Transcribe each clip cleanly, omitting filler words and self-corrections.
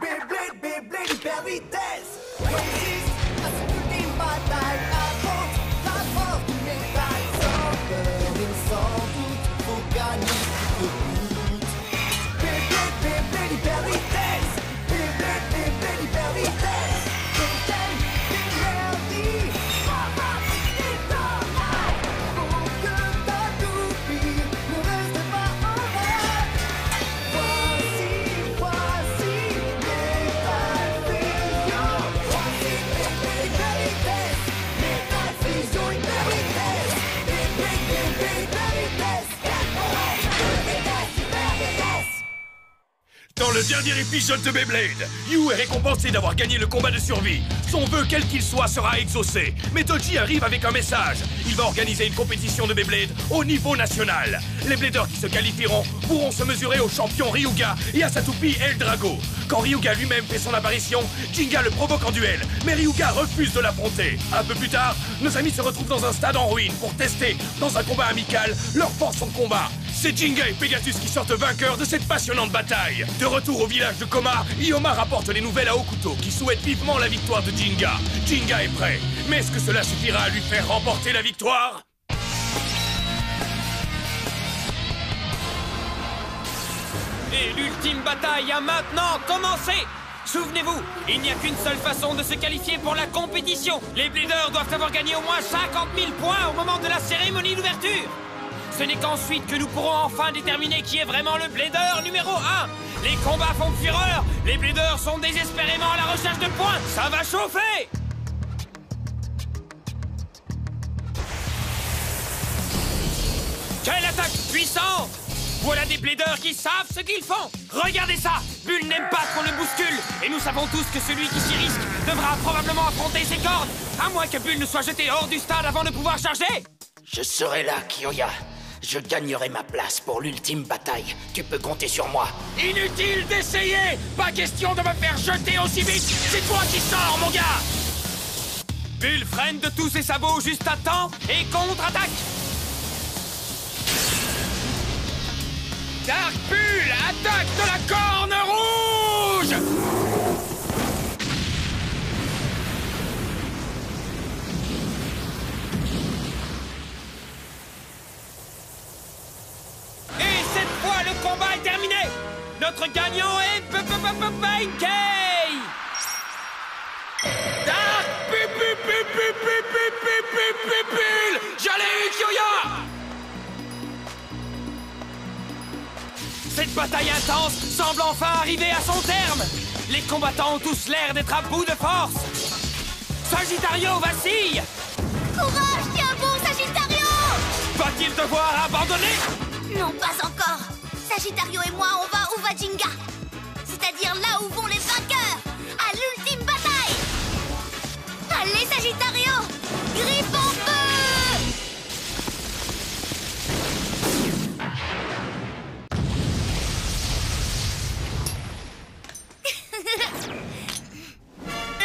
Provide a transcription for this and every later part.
Beyblade, Beyblade, hyper vitesse. Résiste à cette ultime bataille. Affronte la force du métal. Sans peur et sans doute, faut gagner le but. Beyblade, Beyblade, hyper vitesse. Beyblade, Beyblade, hyper vitesse. Beyblade, Beyblade, faut que ta toupie ne reste pas en rêve. Voici Metal Fusion. Voici Beyblade, hyper vitesse. Metal Fusion, hyper vitesse. Beyblade, Beyblade, hyper vitesse. Hyper vitesse. Dans le dernier épisode de Beyblade, Yu est récompensé d'avoir gagné le combat de survie. Son vœu, quel qu'il soit, sera exaucé. Mais Toji arrive avec un message. Il va organiser une compétition de Beyblade au niveau national. Les Bladers qui se qualifieront pourront se mesurer au champion Ryuga et à sa toupie El Drago. Quand Ryuga lui-même fait son apparition, Jinga le provoque en duel, mais Ryuga refuse de l'affronter. Un peu plus tard, nos amis se retrouvent dans un stade en ruine pour tester, dans un combat amical, leur force en combat. C'est Jinga et Pegasus qui sortent vainqueurs de cette passionnante bataille. De retour au village de Koma, Ioma rapporte les nouvelles à Okuto qui souhaite vivement la victoire de Jinga. Jinga est prêt, mais est-ce que cela suffira à lui faire remporter la victoire? Et l'ultime bataille a maintenant commencé! Souvenez-vous, il n'y a qu'une seule façon de se qualifier pour la compétition. Les Bladers doivent avoir gagné au moins 50 000 points au moment de la cérémonie d'ouverture. Ce n'est qu'ensuite que nous pourrons enfin déterminer qui est vraiment le Blader numéro 1. Les combats font fureur, les Bladers sont désespérément à la recherche de points. Ça va chauffer! Quelle attaque puissante! Voilà des Bladers qui savent ce qu'ils font. Regardez ça! Bull n'aime pas qu'on le bouscule. Et nous savons tous que celui qui s'y risque devra probablement affronter ses cordes. À moins que Bull ne soit jeté hors du stade avant de pouvoir charger. Je serai là, Kyoya. Je gagnerai ma place pour l'ultime bataille. Tu peux compter sur moi. Inutile d'essayer! Pas question de me faire jeter aussi vite! C'est toi qui sors, mon gars! Bull freine de tous ses sabots juste à temps et contre-attaque! Dark Bull attaque de la corne rouge! Et cette fois, le combat est terminé! Notre gagnant est Benkei! Dark Bull! J'allais eu, Kyoya! Cette bataille intense semble enfin arriver à son terme. Les combattants ont tous l'air d'être à bout de force. Sagittario vacille. Courage, tiens bon, Sagittario! Va-t-il devoir abandonner? Non, pas encore. Sagittario et moi, on va où va Jinga. C'est-à-dire là où vont les vainqueurs. À l'ultime bataille. Allez, Sagittario! Griffe en feu!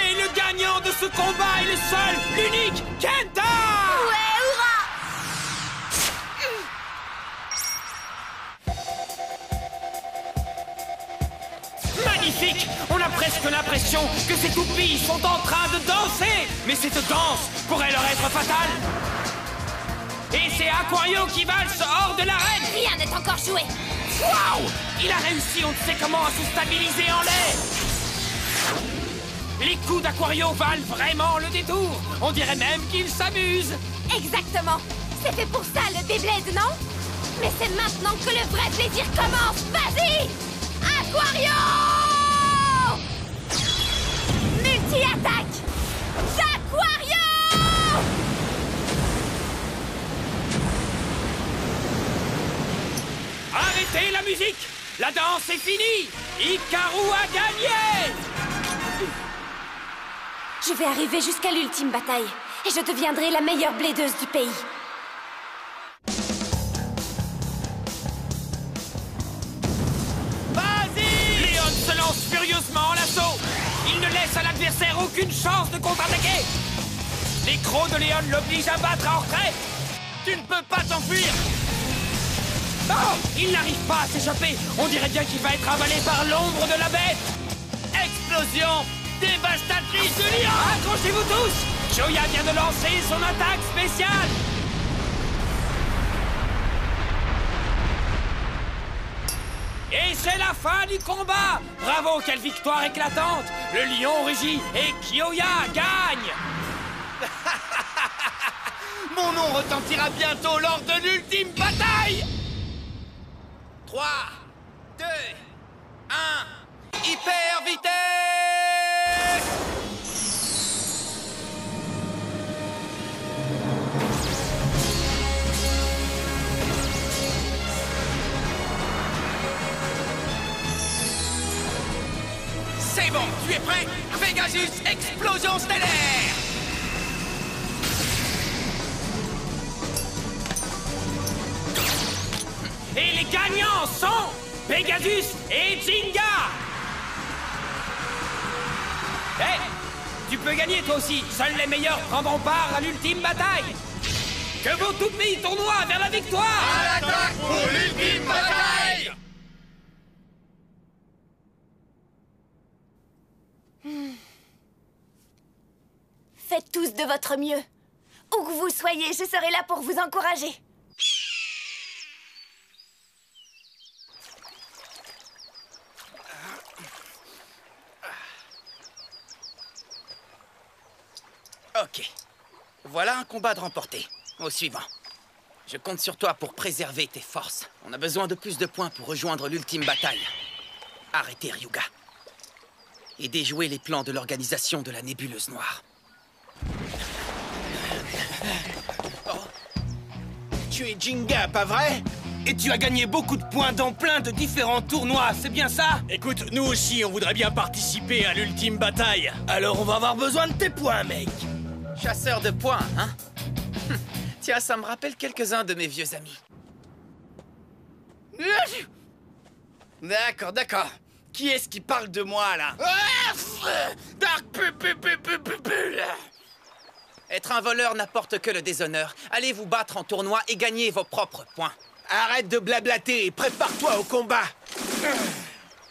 Et le gagnant de ce combat est le seul, l'unique, Kenta! Ouais, hurrah! Magnifique! On a presque l'impression que ces toupies sont en train de danser! Mais cette danse pourrait leur être fatale! Et c'est Aquario qui valse hors de l'arène! Rien n'est encore joué. Waouh! Il a réussi, on ne sait comment, à se stabiliser en l'air! Les coups d'Aquario valent vraiment le détour! On dirait même qu'il s'amuse! Exactement. C'est fait pour ça, le Beyblade, non? Mais c'est maintenant que le vrai plaisir commence. Vas-y! Aquario! Multi-attaque! Aquario! Arrêtez la musique! La danse est finie! Hikaru a gagné! Je vais arriver jusqu'à l'ultime bataille. Et je deviendrai la meilleure bladeuse du pays. Vas-y! Léon se lance furieusement en l'assaut! Il ne laisse à l'adversaire aucune chance de contre-attaquer! Les crocs de Léon l'obligent à battre en retraite! Tu ne peux pas t'enfuir! Oh! Il n'arrive pas à s'échapper! On dirait bien qu'il va être avalé par l'ombre de la bête! explosion dévastatrice de Lion! Accrochez-vous tous! Choya vient de lancer son attaque spéciale! Et c'est la fin du combat! Bravo, quelle victoire éclatante! Le lion rugit et Kyoya gagne! Mon nom retentira bientôt lors de l'ultime bataille! 3, 2, 1, hyper vitesse! C'est bon, tu es prêt? Pegasus, explosion stellaire! Et les gagnants sont Pegasus et Jinga! Hé! Tu peux gagner toi aussi! Seuls les meilleurs prendront part à l'ultime bataille! Que vaut tout pays tournoi vers la victoire! À l'attaque pour l'ultime bataille! Faites tous de votre mieux. Où que vous soyez, je serai là pour vous encourager. Ok. Voilà un combat de remporté. Au suivant. Je compte sur toi pour préserver tes forces. On a besoin de plus de points pour rejoindre l'ultime bataille. Arrêtez Ryuga. Et déjouer les plans de l'organisation de la nébuleuse noire. Tu es Jinga, pas vrai? Et tu as gagné beaucoup de points dans plein de différents tournois, c'est bien ça? Écoute, nous aussi, on voudrait bien participer à l'ultime bataille. Alors on va avoir besoin de tes points, mec. Chasseur de points, hein? Tiens, ça me rappelle quelques-uns de mes vieux amis. D'accord, d'accord. Qui est-ce qui parle de moi, là? Dark Être un voleur n'apporte que le déshonneur. Allez vous battre en tournoi et gagnez vos propres points. Arrête de blablater et prépare-toi au combat.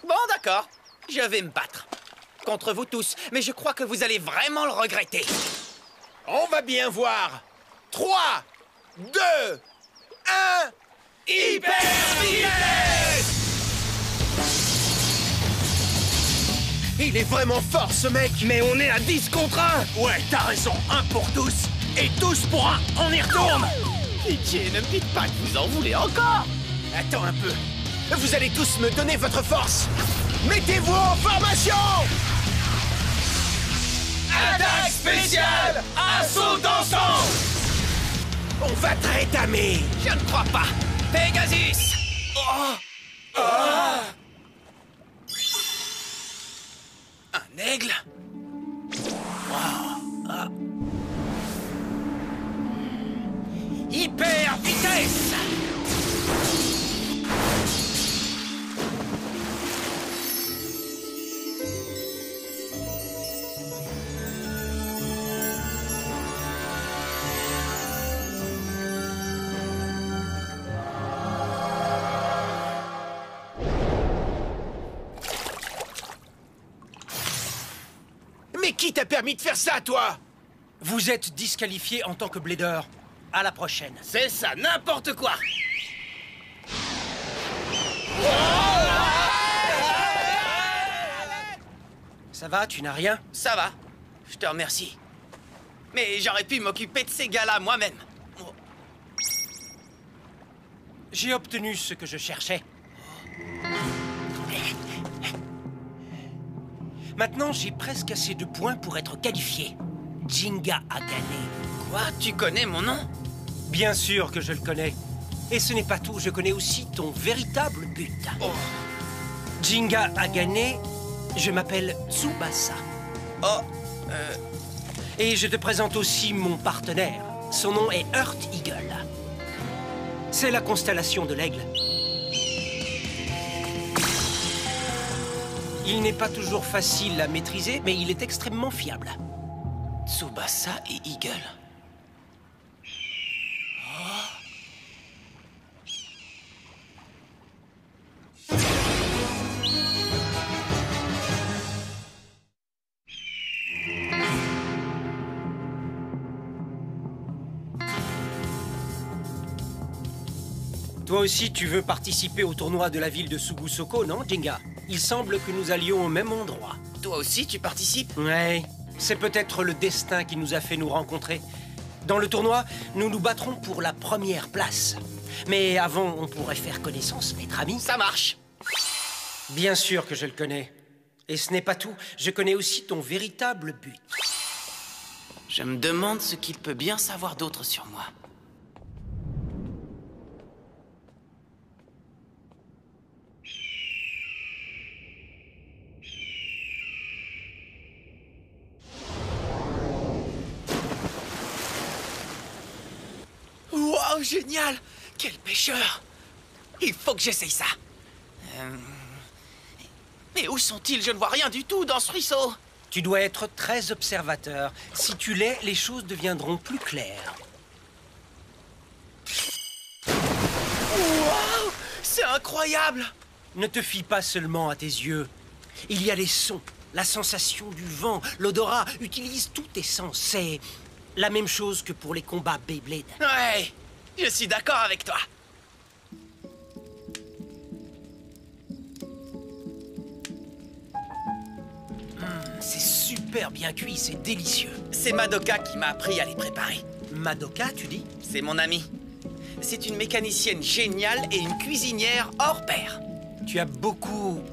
Bon, d'accord. Je vais me battre. Contre vous tous, mais je crois que vous allez vraiment le regretter. On va bien voir. 3, 2, 1... Hyper vitesse! Il est vraiment fort, ce mec. Mais on est à 10 contre 1. Ouais, t'as raison. 1 pour tous. Et tous pour 1. On y retourne. Pitié, ne me dites pas que vous en voulez encore. Attends un peu. Vous allez tous me donner votre force. Mettez-vous en formation. Attaque spéciale. Assaut dansant. On va te rétamer. Je ne crois pas. Pegasus! Un aigle? Hyper vitesse! Mais qui t'a permis de faire ça, toi? Vous êtes disqualifié en tant que blader. À la prochaine. C'est ça, n'importe quoi. Ça va, tu n'as rien? Ça va, je te remercie. Mais j'aurais pu m'occuper de ces gars-là moi-même. J'ai obtenu ce que je cherchais. Maintenant, j'ai presque assez de points pour être qualifié. Jinga a gagné. Quoi? Tu connais mon nom? Bien sûr que je le connais. Et ce n'est pas tout, je connais aussi ton véritable but. Jinga a gagné, je m'appelle Tsubasa. Et je te présente aussi mon partenaire. Son nom est Earth Eagle. C'est la constellation de l'aigle. Il n'est pas toujours facile à maîtriser, mais il est extrêmement fiable. Tsubasa et Eagle. Toi aussi, tu veux participer au tournoi de la ville de Sugusoko, non, Jinga? Il semble que nous allions au même endroit. Toi aussi, tu participes? Ouais, c'est peut-être le destin qui nous a fait nous rencontrer. Dans le tournoi, nous nous battrons pour la première place. Mais avant, on pourrait faire connaissance, maître ami. Ça marche! Bien sûr que je le connais. Et ce n'est pas tout, je connais aussi ton véritable but. Je me demande ce qu'il peut bien savoir d'autre sur moi. Waouh, génial! Quel pêcheur! Il faut que j'essaye ça. Mais où sont-ils? Je ne vois rien du tout dans ce ruisseau. Tu dois être très observateur. Si tu l'es, les choses deviendront plus claires. Waouh! C'est incroyable! Ne te fie pas seulement à tes yeux. Il y a les sons, la sensation du vent, l'odorat. Utilise tous tes sens. C'est la même chose que pour les combats Beyblade. Ouais, je suis d'accord avec toi. C'est super bien cuit, c'est délicieux. C'est Madoka qui m'a appris à les préparer. Madoka, tu dis? C'est mon amie. C'est une mécanicienne géniale et une cuisinière hors pair. Tu as beaucoup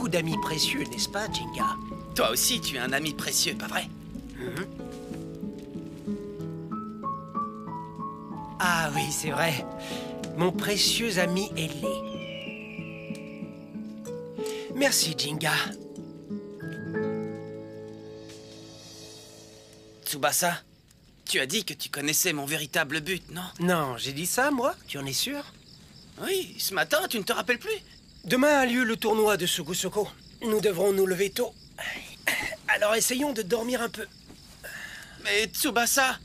d'amis précieux, n'est-ce pas, Jinga? Toi aussi, tu es un ami précieux, pas vrai? Ah oui, c'est vrai. Mon précieux ami ailé. Merci, Jinga. Tsubasa, tu as dit que tu connaissais mon véritable but, non? Non, j'ai dit ça, moi? Tu en es sûr? Oui, ce matin, tu ne te rappelles plus? Demain a lieu le tournoi de Sugusoko. Nous devrons nous lever tôt. Alors essayons de dormir un peu. Mais Tsubasa...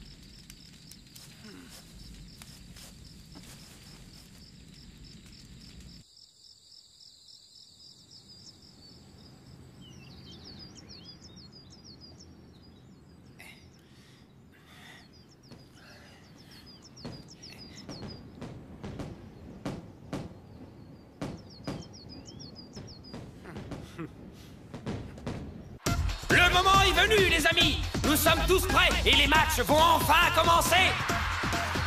Le moment est venu, les amis. Nous sommes tous prêts et les matchs vont enfin commencer.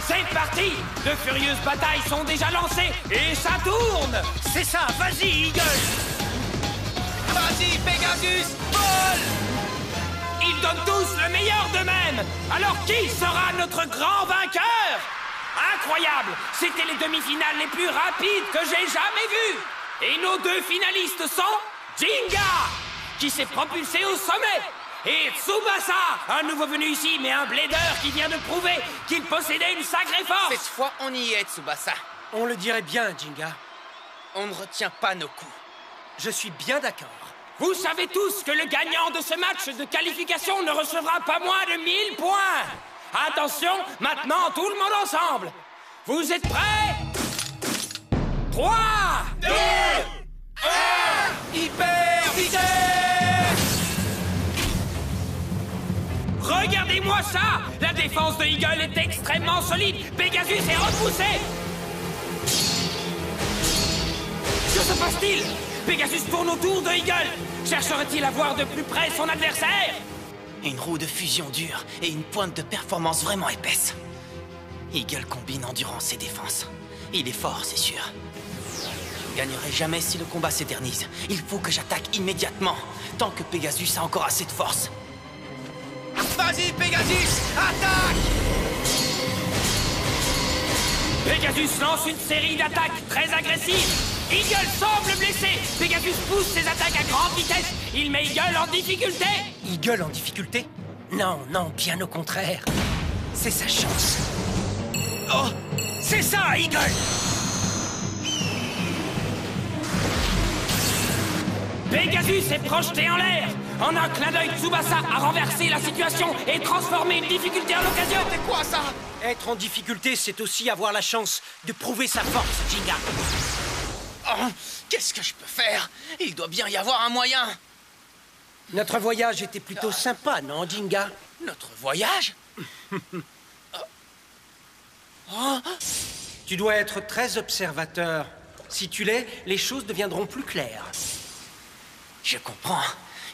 C'est parti. De furieuses batailles sont déjà lancées et ça tourne. C'est ça, vas-y, Eagle. Vas-y, Pegasus, vole! Ils donnent tous le meilleur d'eux-mêmes. Alors qui sera notre grand vainqueur? Incroyable. C'était les demi-finales les plus rapides que j'ai jamais vues. Et nos deux finalistes sont Jinga, qui s'est propulsé au sommet, et Tsubasa, un nouveau venu ici, mais un blader qui vient de prouver qu'il possédait une sacrée force. Cette fois, on y est, Tsubasa. On le dirait bien, Jinga. On ne retient pas nos coups. Je suis bien d'accord. Vous savez tous que le gagnant de ce match de qualification ne recevra pas moins de 1000 points. Attention, maintenant tout le monde ensemble. Vous êtes prêts? 3, 2, 1, hyper vitesse! Regardez-moi ça! La défense de Eagle est extrêmement solide. Pegasus est repoussé. Que se passe-t-il? Pegasus tourne autour de Eagle. Chercherait-il à voir de plus près son adversaire? Une roue de fusion dure et une pointe de performance vraiment épaisse. Eagle combine endurance et défense. Il est fort, c'est sûr. Je ne gagnerai jamais si le combat s'éternise. Il faut que j'attaque immédiatement, tant que Pegasus a encore assez de force. Vas-y, Pegasus, attaque! Pegasus lance une série d'attaques très agressives. Eagle semble blessé. Pegasus pousse ses attaques à grande vitesse. Il met Eagle en difficulté. Eagle en difficulté? Non, non, bien au contraire. C'est sa chance. Oh, C'est ça, Eagle! Pegasus est projeté en l'air. En un clin d'œil, Tsubasa a renversé la situation et transformé une difficulté en occasion. C'est quoi ça? Être en difficulté, c'est aussi avoir la chance de prouver sa force, Jinga. Oh, qu'est-ce que je peux faire? Il doit bien y avoir un moyen. Notre voyage était plutôt sympa, non, Jinga? Notre voyage? Oh. Tu dois être très observateur. Si tu l'es, les choses deviendront plus claires. Je comprends.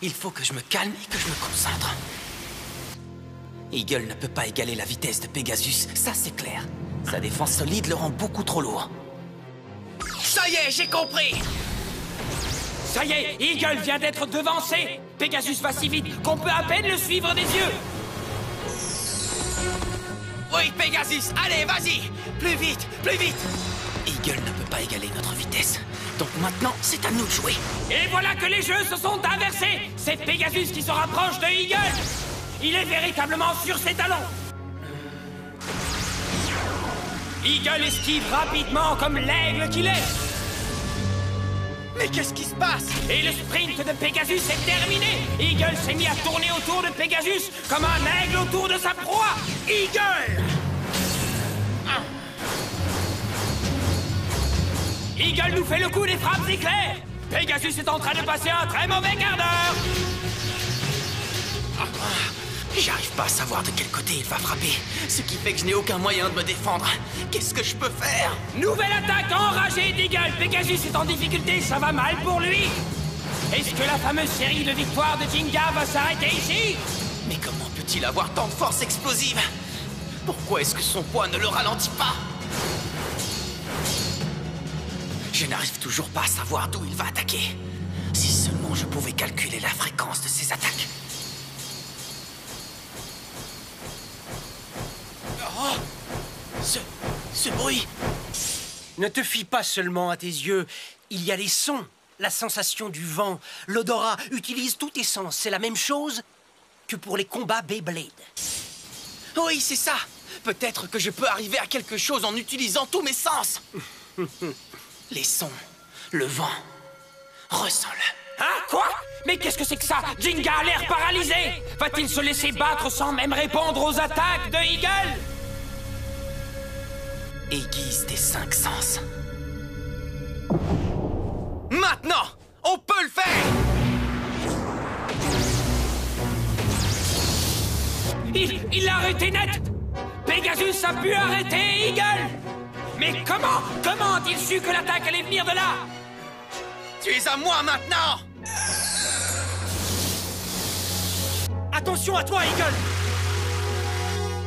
Il faut que je me calme et que je me concentre. Eagle ne peut pas égaler la vitesse de Pegasus, ça c'est clair. Sa défense solide le rend beaucoup trop lourd. Ça y est, j'ai compris! Ça y est, Eagle vient d'être devancé. Pegasus va si vite qu'on peut à peine le suivre des yeux. Oui, Pegasus, allez, vas-y! Plus vite, plus vite! Eagle ne peut pas égaler notre vitesse. Donc maintenant, c'est à nous de jouer. Et voilà que les jeux se sont inversés. C'est Pegasus qui se rapproche de Eagle. Il est véritablement sur ses talons. Eagle esquive rapidement comme l'aigle qu'il est. Mais qu'est-ce qui se passe? Et le sprint de Pegasus est terminé. Eagle s'est mis à tourner autour de Pegasus comme un aigle autour de sa proie. Eagle! Eagle nous fait le coup des frappes éclairs. Pegasus est en train de passer un très mauvais quart d'heure. J'arrive pas à savoir de quel côté il va frapper, ce qui fait que je n'ai aucun moyen de me défendre. Qu'est-ce que je peux faire? Nouvelle attaque enragée d'Eagle. Pegasus est en difficulté, ça va mal pour lui. Est-ce que la fameuse série de victoires de Jinga va s'arrêter ici? Mais comment peut-il avoir tant de force explosive? Pourquoi est-ce que son poids ne le ralentit pas? Je n'arrive toujours pas à savoir d'où il va attaquer. Si seulement je pouvais calculer la fréquence de ses attaques. Oh! Ce bruit! Ne te fie pas seulement à tes yeux. Il y a les sons, la sensation du vent, l'odorat. Utilise tous tes sens. C'est la même chose que pour les combats Beyblade. Oui, c'est ça! Peut-être que je peux arriver à quelque chose en utilisant tous mes sens! Les sons, le vent, ressens-le. Hein? Quoi? Mais qu'est-ce que c'est que ça? Jinga a l'air paralysé! Va-t-il se laisser battre sans même répondre aux attaques de Eagle? Aiguise tes 5 sens. Maintenant! On peut le faire! Il l'a arrêté net! Pegasus a pu arrêter Eagle! Mais comment a-t-il su que l'attaque allait venir de là? Tu es à moi maintenant! Attention à toi, Eagle!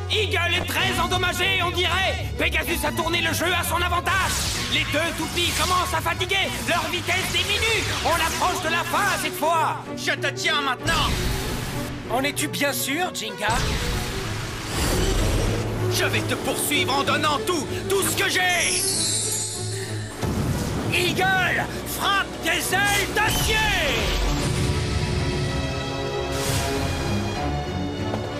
Eagle est très endommagé, on dirait! Pegasus a tourné le jeu à son avantage! Les deux toupies commencent à fatiguer! Leur vitesse diminue! On approche de la fin cette fois! Je te tiens maintenant! En es-tu bien sûr, Jinga? Je vais te poursuivre en donnant tout ce que j'ai! Eagle frappe des ailes d'acier!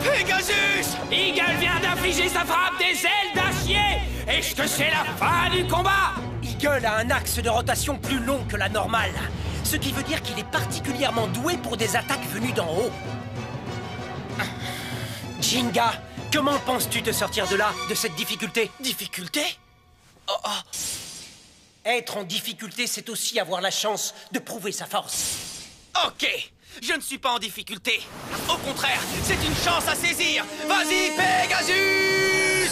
Pegasus! Eagle vient d'infliger sa frappe des ailes d'acier! Est-ce que c'est la fin du combat? Eagle a un axe de rotation plus long que la normale. Ce qui veut dire qu'il est particulièrement doué pour des attaques venues d'en haut. Jinga, comment penses-tu te sortir de là, de cette difficulté? Difficulté? Être en difficulté, c'est aussi avoir la chance de prouver sa force. Ok, je ne suis pas en difficulté. Au contraire, c'est une chance à saisir. Vas-y, Pegasus!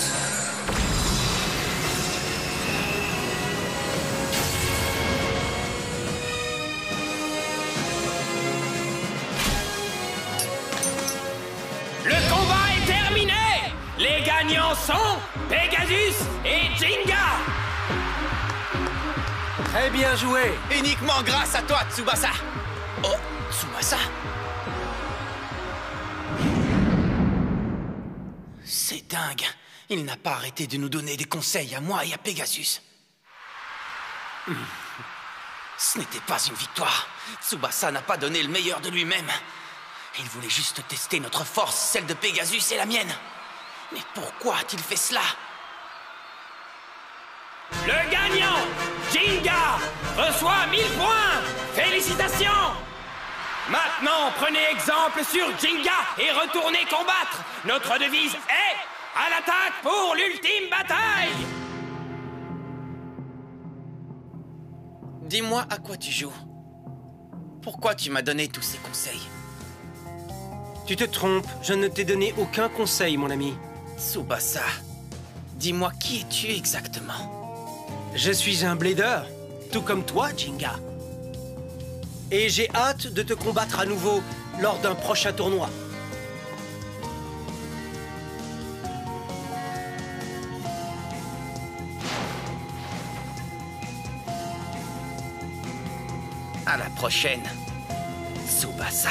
Le combat est terminé! Les gagnants sont Pegasus et Jinga! Très bien joué. Uniquement grâce à toi, Tsubasa. Oh, Tsubasa? C'est dingue. Il n'a pas arrêté de nous donner des conseils à moi et à Pegasus. Ce n'était pas une victoire. Tsubasa n'a pas donné le meilleur de lui-même. Il voulait juste tester notre force, celle de Pegasus et la mienne. Mais pourquoi a-t-il fait cela? Le gagnant, Jinga, reçoit 1000 points! Félicitations! Maintenant, prenez exemple sur Jinga et retournez combattre! Notre devise est « À l'attaque pour l'ultime bataille !» Dis-moi à quoi tu joues. Pourquoi tu m'as donné tous ces conseils? Tu te trompes, je ne t'ai donné aucun conseil, mon ami. Tsubasa, dis-moi qui es-tu exactement? Je suis un blader, tout comme toi, Jinga. Et j'ai hâte de te combattre à nouveau lors d'un prochain tournoi. À la prochaine, Tsubasa.